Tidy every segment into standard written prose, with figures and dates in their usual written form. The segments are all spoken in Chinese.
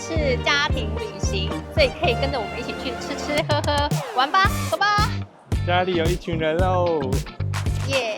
是家庭旅行，所以可以跟着我们一起去吃吃喝喝玩吧，走吧！家里有一群人喽。耶、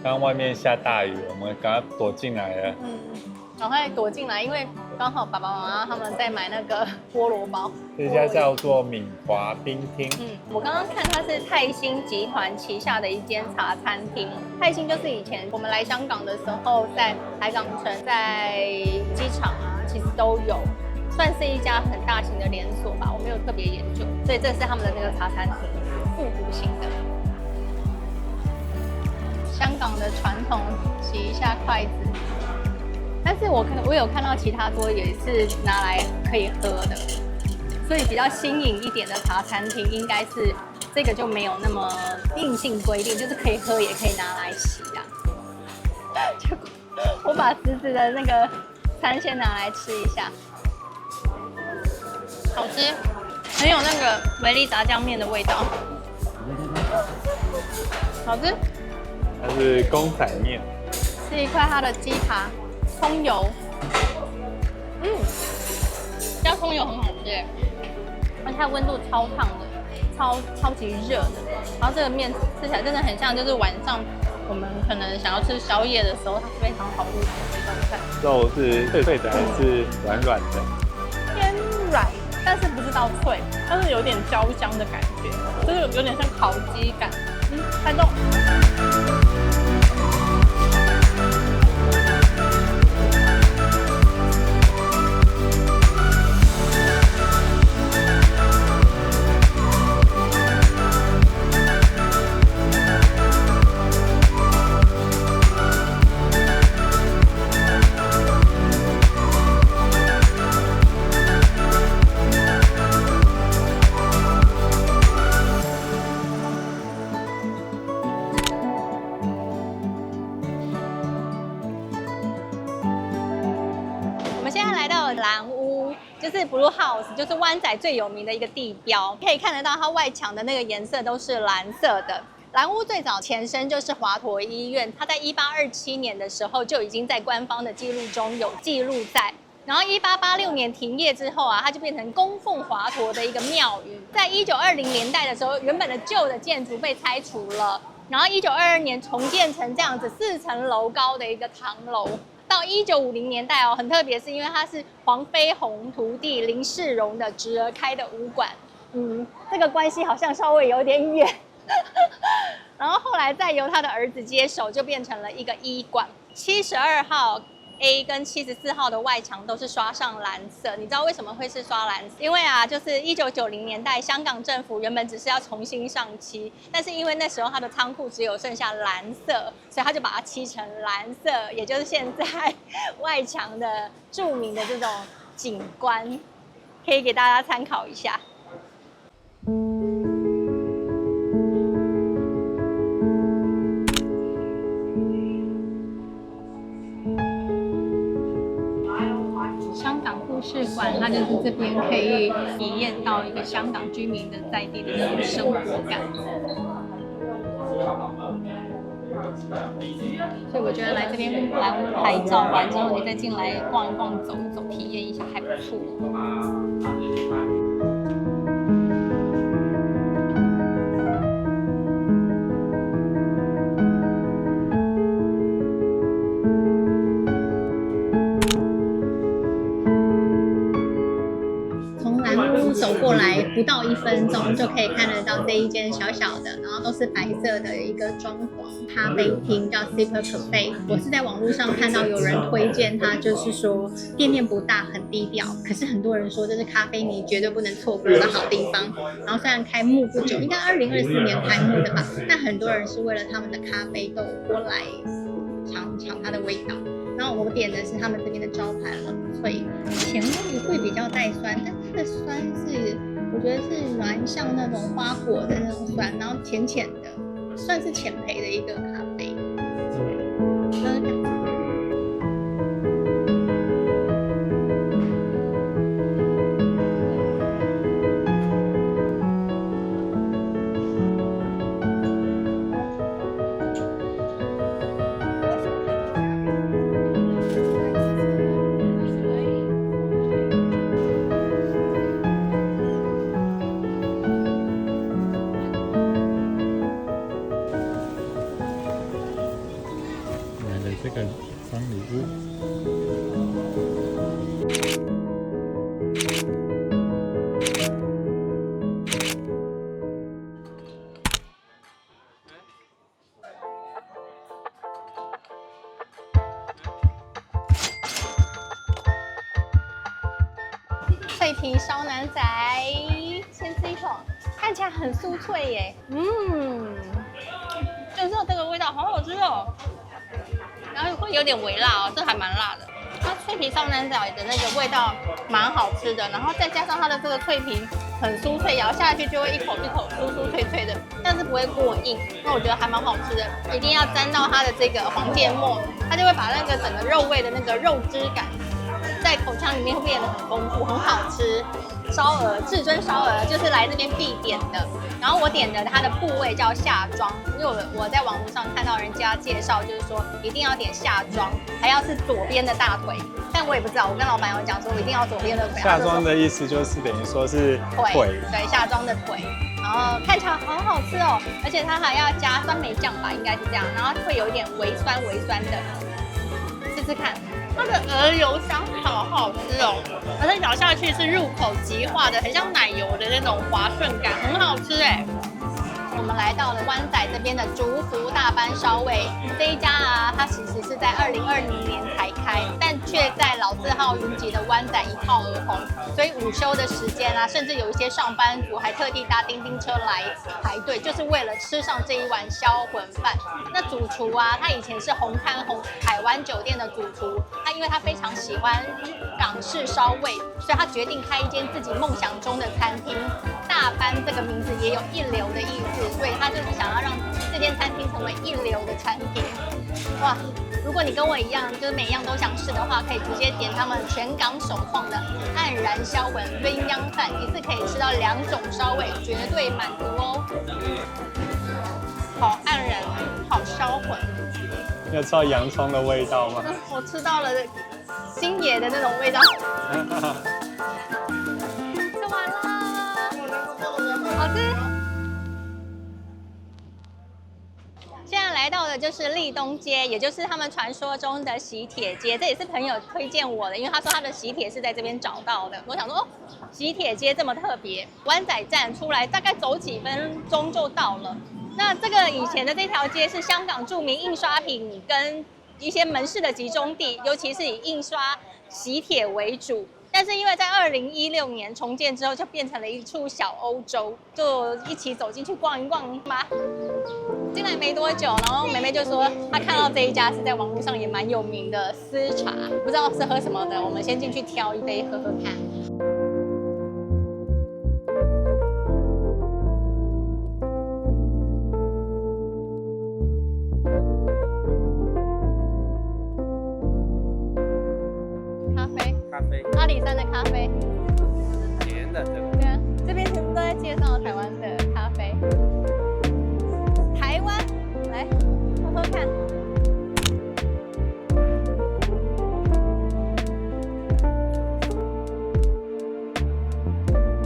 刚刚外面下大雨，我们赶快躲进来了。赶快躲进来，因为刚好爸爸妈妈他们在买那个菠萝包。这家叫做敏华冰厅。我刚刚看它是泰兴集团旗下的一间茶餐厅。泰兴就是以前我们来香港的时候，在海港城、在机场啊，其实都有，算是一家很大型的连锁吧。我没有特别研究，所以这是他们的那个茶餐厅，复古型的。香港的传统，洗一下筷子。但是我有看到其他桌也是拿来可以喝的，所以比较新颖一点的茶餐厅应该是这个就没有那么硬性规定，就是可以喝也可以拿来洗啊。结果我把侄子的那个餐先拿来吃一下，好吃，很有那个维力炸酱面的味道，好吃。它是公仔面，吃一块它的鸡扒，葱油，加葱油很好吃耶，而且它温度超烫的，超级热的，然后这个面吃起来真的很像，就是晚上我们可能想要吃宵夜的时候，它是非常好入口的一道菜。肉是脆脆的还是软软的？偏软，但是不是到脆，它是有点焦香的感觉，就是有点像烤鸡感。开动。蓝屋就是 Blue House， 就是湾仔最有名的一个地标，可以看得到它外墙的那个颜色都是蓝色的。蓝屋最早前身就是华佗医院，它在1827年的时候就已经在官方的记录中有记录在。然后1886年停业之后啊，它就变成供奉华佗的一个庙宇。在1920年代的时候，原本的旧的建筑被拆除了，然后1922年重建成这样子4层楼高的一个唐楼。到1950年代哦，很特别，是因为它是黄飞鸿徒弟林世荣的侄儿开的武馆，这个关系好像稍微有点远。然后后来再由他的儿子接手，就变成了一个医馆。72号 A 跟74号的外墙都是刷上蓝色，你知道为什么会是刷蓝色？因为啊，就是1990年代香港政府原本只是要重新上漆，但是因为那时候它的仓库只有剩下蓝色，所以他就把它漆成蓝色，也就是现在外墙的著名的这种景观，可以给大家参考一下。香港故事馆，它就是这边可以体验到一个香港居民的在地的那种生活感。所以我觉得来这边来拍照完之后，你再进来逛一逛、走一走，体验一下还不错。过来不到1分钟就可以看得到这一间小小的，然后都是白色的一个装潢咖啡厅，叫 Super Cafe。我是在网络上看到有人推荐它，就是说店面不大，很低调，可是很多人说这是咖啡迷绝对不能错过的好地方。然后虽然开幕不久，应该2024年开幕的吧，但很多人是为了他们的咖啡豆过来尝尝它的味道。然后我点的是他们这边的招牌冷萃，前味会比较带酸，但它的酸是我觉得是蛮像那种花果的那种酸，然后浅浅的，算是浅焙的一个咖啡。这个双礼物。脆皮烧腩仔，先吃一口，看起来很酥脆耶，就是这个味道好好吃哦。然后会有点微辣哦，这还蛮辣的。它脆皮烧腩仔的那个味道蛮好吃的，然后再加上它的这个脆皮很酥脆，咬下去就会一口一口酥酥脆脆的，但是不会过硬。那我觉得还蛮好吃的，一定要沾到它的这个黄芥末，它就会把那个整个肉味的那个肉汁感在口腔里面会变得很丰富，很好吃。烧鹅，至尊烧鹅就是来这边必点的。然后我点的它的部位叫下庄，因为我在网络上看到人家介绍，就是说一定要点下庄，还要是左边的大腿。但我也不知道，我跟老板有讲说我一定要左边的腿。下庄的意思就是等于说是腿，对，下庄的腿。然后看起来好好吃哦，而且它还要加酸梅酱吧，应该是这样，然后会有一点微酸的，试试看。它的鹅油香好好吃哦，而且咬下去是入口即化的，很像奶油的那种滑顺感，很好吃哎。我们来到了湾仔这边的竹福大班烧味，这一家啊，它其实是在2020年才开，但却在老字号云集的湾仔一炮而红，所以午休的时间啊，甚至有一些上班族还特地搭叮叮车来排队，就是为了吃上这一碗销魂饭。那主厨啊，他以前是红磡海湾酒店的主厨，他因为他非常喜欢港式烧味，所以他决定开一间自己梦想中的餐厅。大班这个名字也有一流的意思，所以他就是想要让这间餐厅成为一流的餐厅。哇！如果你跟我一样，就是每样都想试的话，可以直接点他们全港首创的黯然销魂鸳鸯饭，一次可以吃到2种烧味，绝对满足哦。好黯然，好销魂。要吃到洋葱的味道吗？我吃到了星爷的那种味道。吃完了，好吃。现在来到的就是立东街，也就是他们传说中的喜帖街，这也是朋友推荐我的，因为他说他的喜帖是在这边找到的。我想说，哦，喜帖街这么特别，湾仔站出来大概走几分钟就到了。那这个以前的这条街是香港著名印刷品跟一些门市的集中地，尤其是以印刷喜帖为主。但是因为在2016年重建之后，就变成了一处小欧洲，就一起走进去逛一逛吧。进来没多久，然后妹妹就说她看到这一家是在网络上也蛮有名的私茶，不知道是喝什么的，我们先进去挑一杯喝喝看。咖啡，阿里山的咖啡，甜的这个。对啊，这边全部都在介绍台湾的咖啡。台湾，来喝喝看。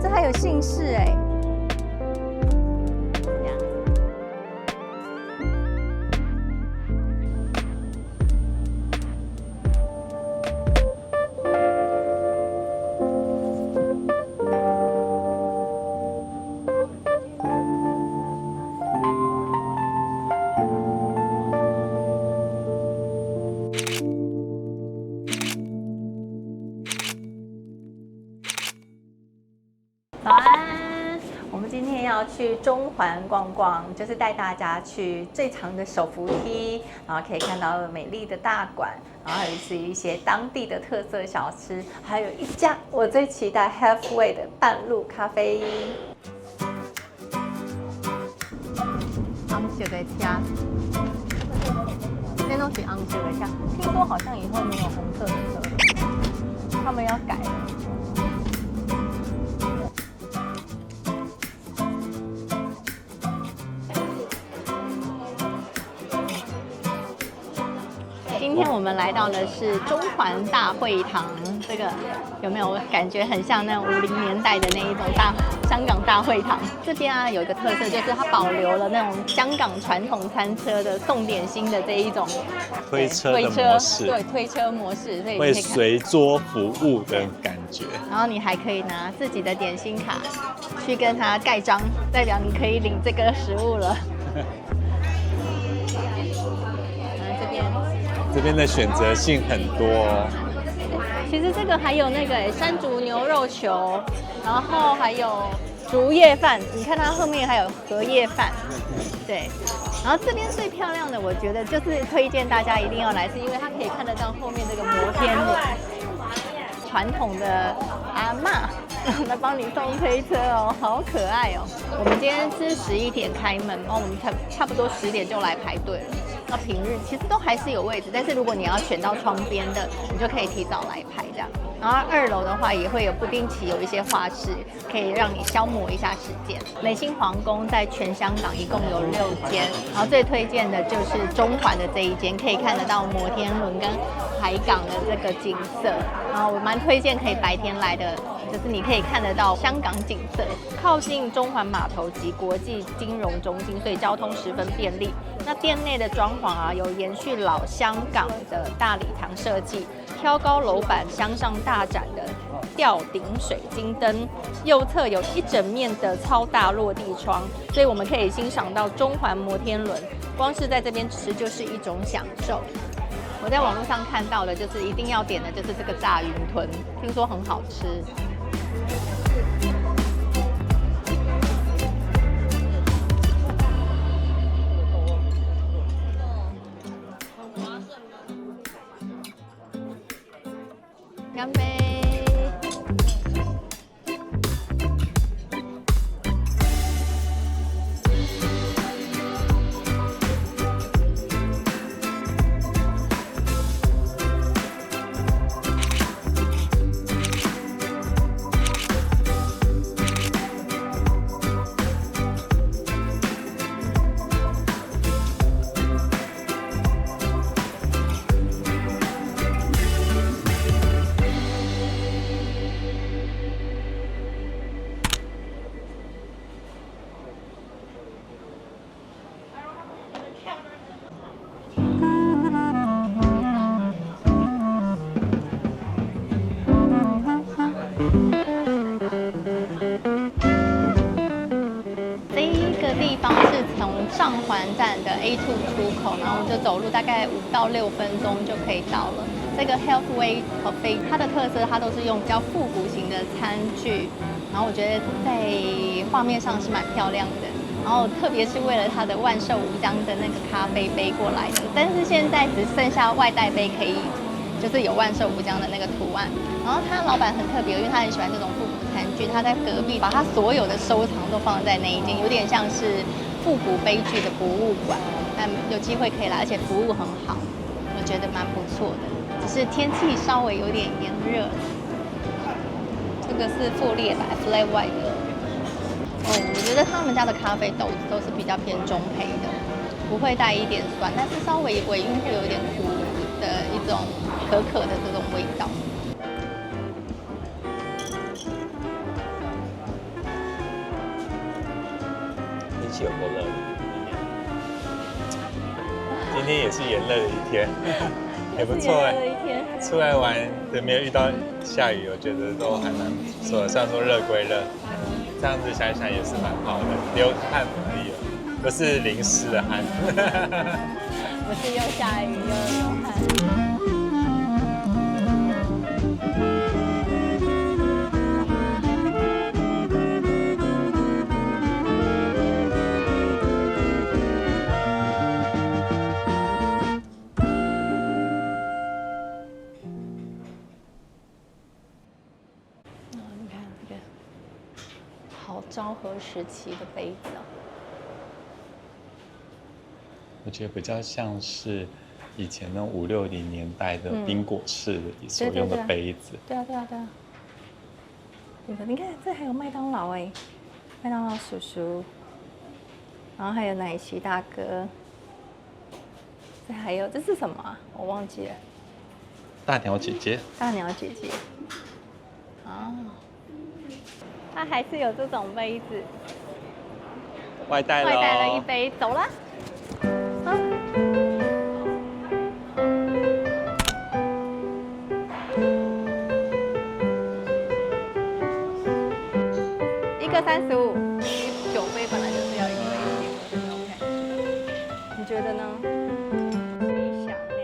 这还有姓氏哎。今天要去中环逛逛，就是带大家去最长的手扶梯，然后可以看到美丽的大馆，然后还有是一些当地的特色小吃，还有一家我最期待 Halfway 的半路咖啡。红色的车，这都是红色的车，听说好像以后没有红色的车，他们要改了。今天我们来到的是中环大会堂，这个有没有感觉很像那50年代的那一种香港大会堂？这边啊有一个特色，就是它保留了那种香港传统餐车的送点心的这一种推车的模式，对，推车模式，所以会随桌服务的感觉。然后你还可以拿自己的点心卡去跟它盖章，代表你可以领这个食物了。这边的选择性很多哦。其实这个还有那个山竹牛肉球，然后还有竹叶饭，你看它后面还有荷叶饭，对。然后这边最漂亮的，我觉得就是推荐大家一定要来，是因为它可以看得到后面这个摩天轮，传统的阿嬷来帮你送推车哦，好可爱哦。我们今天是11点开门，然后我们差不多10点就来排队了。那平日其实都还是有位置，但是如果你要选到窗边的，你就可以提早来排这样。然后2楼的话也会有不定期有一些画室，可以让你消磨一下时间。美心皇宫在全香港一共有6间，然后最推荐的就是中环的这一间，可以看得到摩天轮跟海港的这个景色。然后我蛮推荐可以白天来的，就是你可以看得到香港景色，靠近中环码头及国际金融中心，所以交通十分便利。那店内的装潢啊，有延续老香港的大礼堂设计，挑高楼板向上大展的吊顶水晶灯，右侧有一整面的超大落地窗，所以我们可以欣赏到中环摩天轮。光是在这边吃就是一种享受。我在网络上看到的，就是一定要点的就是这个炸云吞，听说很好吃。干杯！上环站的 A2 出口，然后我们就走路大概5到6分钟就可以到了。这个 Halfway Cafe 它的特色，它都是用比较复古型的餐具，然后我觉得在画面上是蛮漂亮的。然后特别是为了它的万寿无疆的那个咖啡杯过来的，但是现在只剩下外带杯可以，就是有万寿无疆的那个图案。然后他老板很特别，因为他很喜欢这种复古餐具，他在隔壁把他所有的收藏都放在那一间，有点像是复古杯具的博物馆。但有机会可以来，而且服务很好，我觉得蛮不错的。只是天气稍微有点炎热。这个是富列白 Flat White 的。我觉得他们家的咖啡豆子都是比较偏中焙的，不会带一点酸，但是稍微尾韵会有一点苦的一种可可的这种味道。天气有够热，今天也是炎热的一天，也不错哎。出来玩也没有遇到下雨，我觉得都还蛮不错的。虽然说热归热，这样子想一想也是蛮好的，流汗而已，不是淋湿的汗。不是又下雨又流汗。昭和时期的杯子哦。我觉得比较像是以前那种5、60年代的冰果式的所用的杯子。对啊。你看，这还有麦当劳哎，麦当劳叔叔，然后还有奶昔大哥，这是什么啊？我忘记了。大鸟姐姐。大鸟姐姐。哦，它还是有这种杯子。外带了一杯，走了。啊。1个35，酒杯本来就是要1个1的那种感觉，你觉得呢？吉祥哎，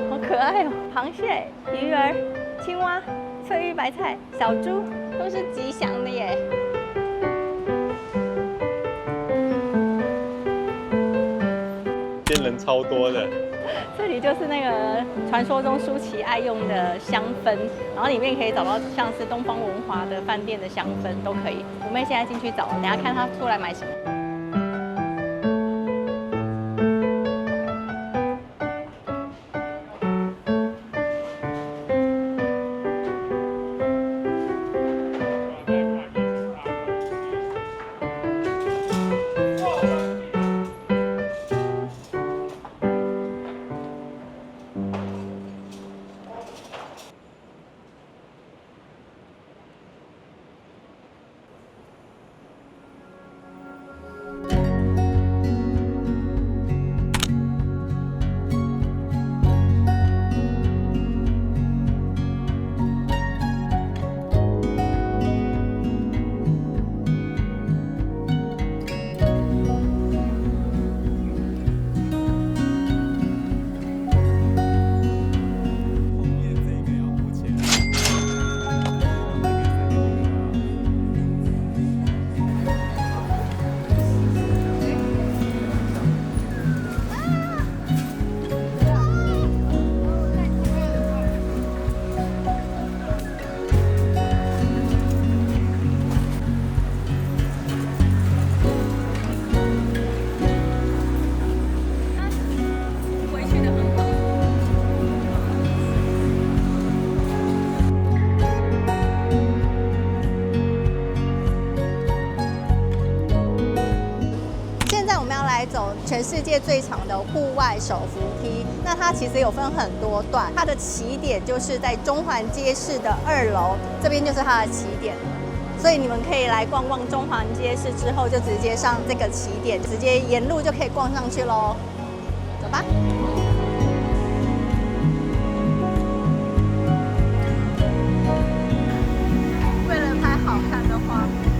好可爱哦！螃蟹、鱼儿、青蛙、翠玉白菜、小猪，都是吉祥的耶。今天人超多的。这里就是那个传说中舒淇爱用的香氛，然后里面可以找到像是东方文华的饭店的香氛都可以。我妹现在进去找，等下看她出来买什么。走全世界最长的户外手扶梯，那它其实有分很多段，它的起点就是在中环街市的2楼，这边就是它的起点了。所以你们可以来逛逛中环街市之后，就直接上这个起点，直接沿路就可以逛上去喽。走吧。为了拍好看的画面。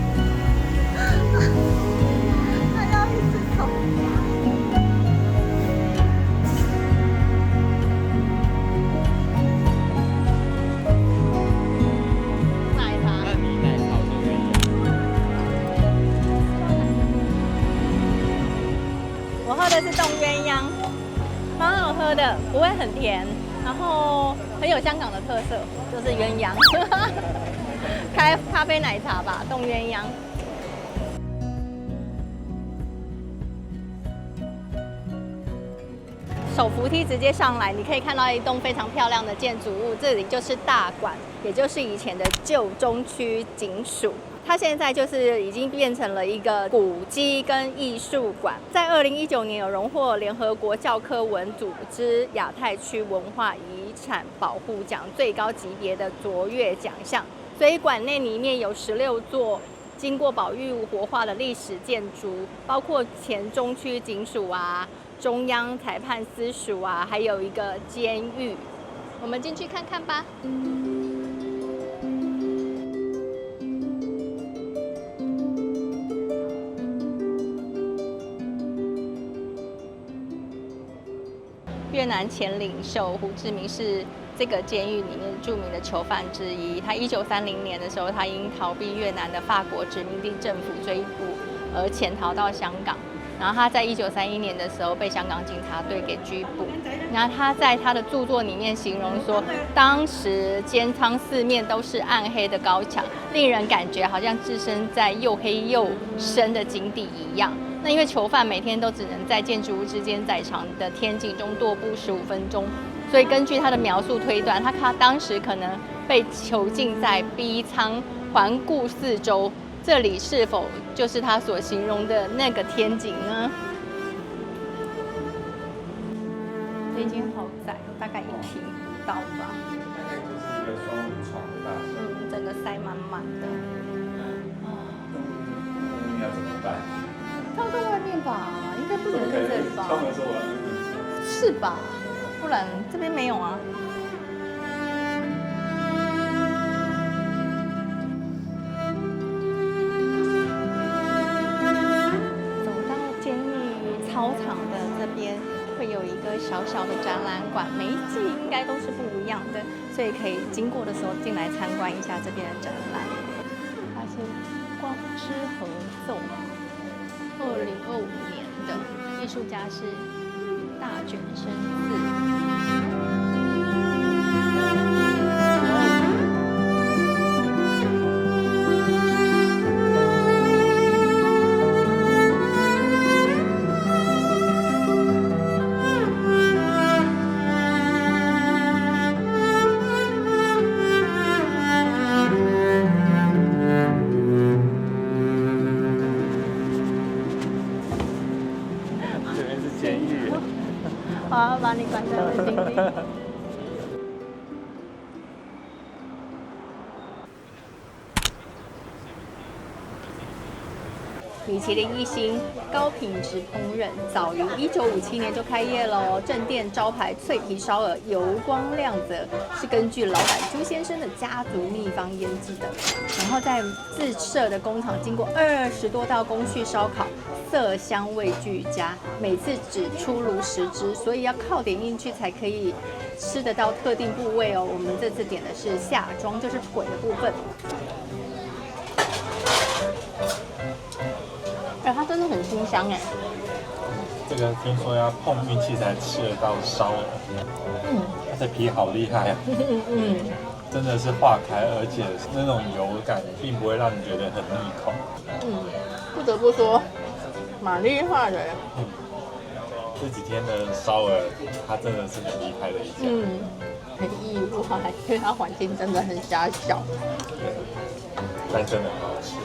喝的是冻鸳鸯，蛮好喝的，不会很甜，然后很有香港的特色，就是鸳鸯，开咖啡奶茶吧，冻鸳鸯。手扶梯直接上来，你可以看到一栋非常漂亮的建筑物，这里就是大馆，也就是以前的旧中区警署。它现在就是已经变成了一个古迹跟艺术馆，在2019年有荣获联合国教科文组织亚太区文化遗产保护奖最高级别的卓越奖项。所以馆内里面有16座经过保育活化的历史建筑，包括前中区警署啊、中央裁判司署啊，还有一个监狱。我们进去看看吧。越南前领袖胡志明是这个监狱里面著名的囚犯之一。他1930年的时候，他因逃避越南的法国殖民地政府追捕而潜逃到香港。然后他在1931年的时候被香港警察队给拘捕。然后他在他的著作里面形容说，当时监仓四面都是暗黑的高墙，令人感觉好像置身在又黑又深的井底一样。那因为囚犯每天都只能在建筑物之间窄长的天井中踱步15分钟，所以根据他的描述推断，他当时可能被囚禁在 B 舱，环顾四周。这里是否就是他所形容的那个天井呢？这间好窄，大概1平不到吧。大概就是一个双人床的大小。整个塞满满的。那要怎么办？放在外面吧，应该不能在这里吧？敲门说我要跟你。是吧？不然这边没有啊。操场的这边会有一个小小的展览馆，每一季应该都是不一样的，所以可以经过的时候进来参观一下这边的展览。它是光之合奏，2025年的，艺术家是大卷生寺。好，把你关在围巾里。米其林一星，高品质烹饪，早于1957年就开业了。正店招牌脆皮烧鹅油光亮泽，是根据老板朱先生的家族秘方腌制的，然后在自设的工厂经过20多道工序烧烤，色香味俱佳，每次只出炉10只，所以要靠点进去才可以吃得到特定部位哦。我们这次点的是下装，就是腿的部分。它真的很清香哎！这个听说要碰运气才吃得到烧鹅，它的皮好厉害啊！真的是化开，而且那种油感并不会让你觉得很腻口。不得不说，蛮厉害的。这几天的烧鹅，它真的是很厉害的一家。很意外，因为它环境真的很狭小。对，但真的很好吃。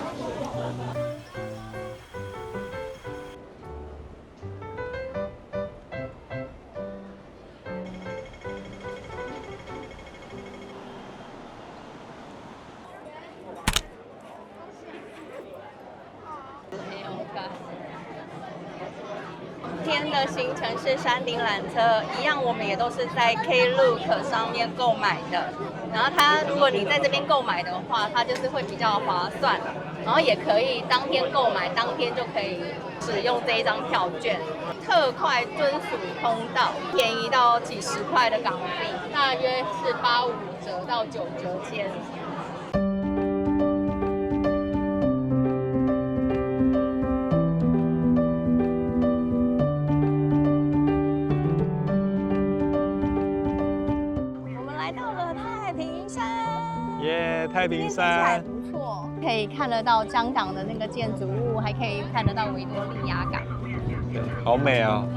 今天的行程是山顶缆车，一样我们也都是在 Klook 上面购买的。然后如果你在这边购买的话，它就是会比较划算，然后也可以当天购买，当天就可以使用这一张票券。特快尊属通道，便宜到几十块的港币，大约是85折到9折间。太平山还不错，可以看得到香港的那个建筑物，还可以看得到维多利亚港。对，好美哦。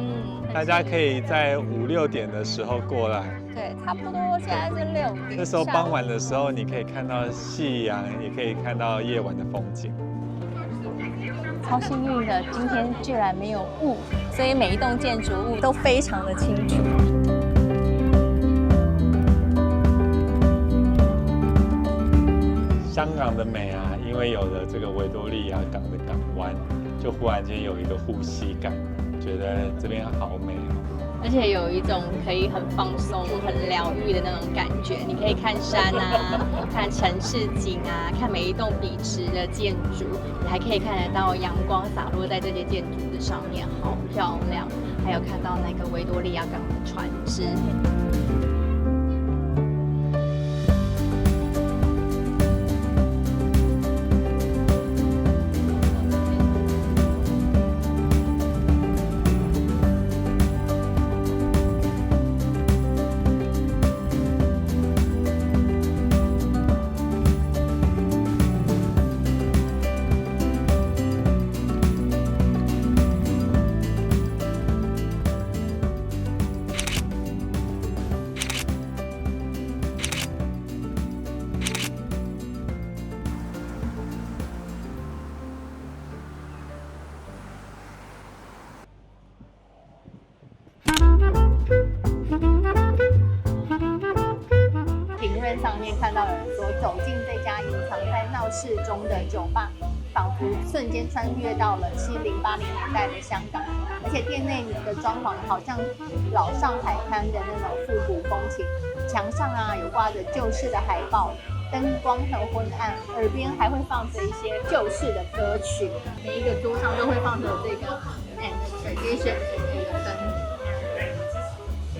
大家可以在5、6点的时候过来。对，差不多现在是6点。那时候傍晚的时候，你可以看到夕阳，也可以看到夜晚的风景。超幸运的，今天居然没有雾，所以每一栋建筑物都非常的清楚。香港的美啊，因为有了这个维多利亚港的港湾，就忽然间有一个呼吸感，觉得这边好美哦。而且有一种可以很放松、很疗愈的那种感觉。你可以看山啊，看城市景啊，看每一栋笔直的建筑，你还可以看得到阳光洒落在这些建筑的上面，好漂亮。还有看到那个维多利亚港的船只。上面看到有人说，走进这家隐藏在闹市中的酒吧，仿佛瞬间穿越到了70、80年代的香港，而且店内的装潢好像老上海滩的那种复古风情，墙上啊有挂着旧式的海报，灯光很昏暗，耳边还会放着一些旧式的歌曲，每一个桌上都会放着这个 and tradition 的这个灯，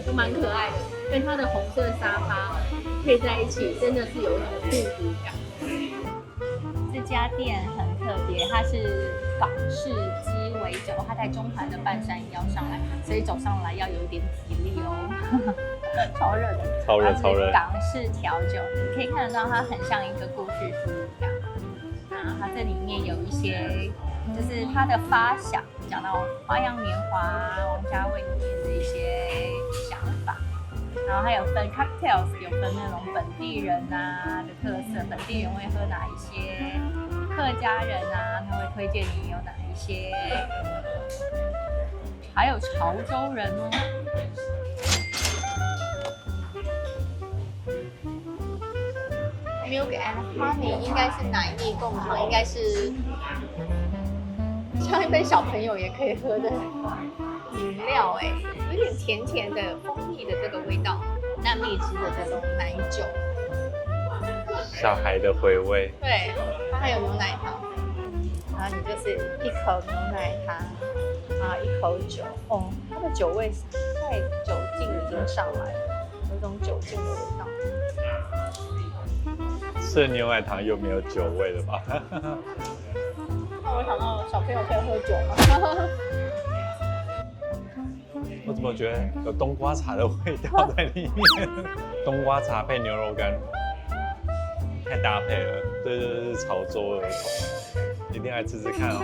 都蛮可爱的，跟它的红色沙发配在一起，真的是有一种复古感。这家店很特别，它是港式鸡尾酒，它在中盘的半山腰上来，所以走上来要有一点体力哦。超热的，超热超热。港式调酒，你可以看得到它很像一个故事书一样。那它这里面有一些，就是它的发想，讲到花样年华、王家卫里面的一些想法。然后还有分 cocktails， 有分那种本地人啊的特色，本地人会喝哪一些，客家人啊他会推荐你有哪一些，还有潮州人哦。Milk and Honey 应该是奶蜜贡糖，应该是像一杯小朋友也可以喝的饮料哎，有点甜甜的蜂蜜的这个味道，淡蜜汁的这种奶酒，小孩的回味。对，它还有牛奶糖，然后你就是一口牛奶糖，然后一口酒，哦，它的酒味太酒劲已经上来了，有一种酒劲的味道。是牛奶糖又没有酒味了吧？那我想到小朋友可以喝酒吗？我怎么觉得有冬瓜茶的味道在里面？冬瓜茶配牛肉干，太搭配了。对对对，是潮州儿童，一定来吃吃看哦。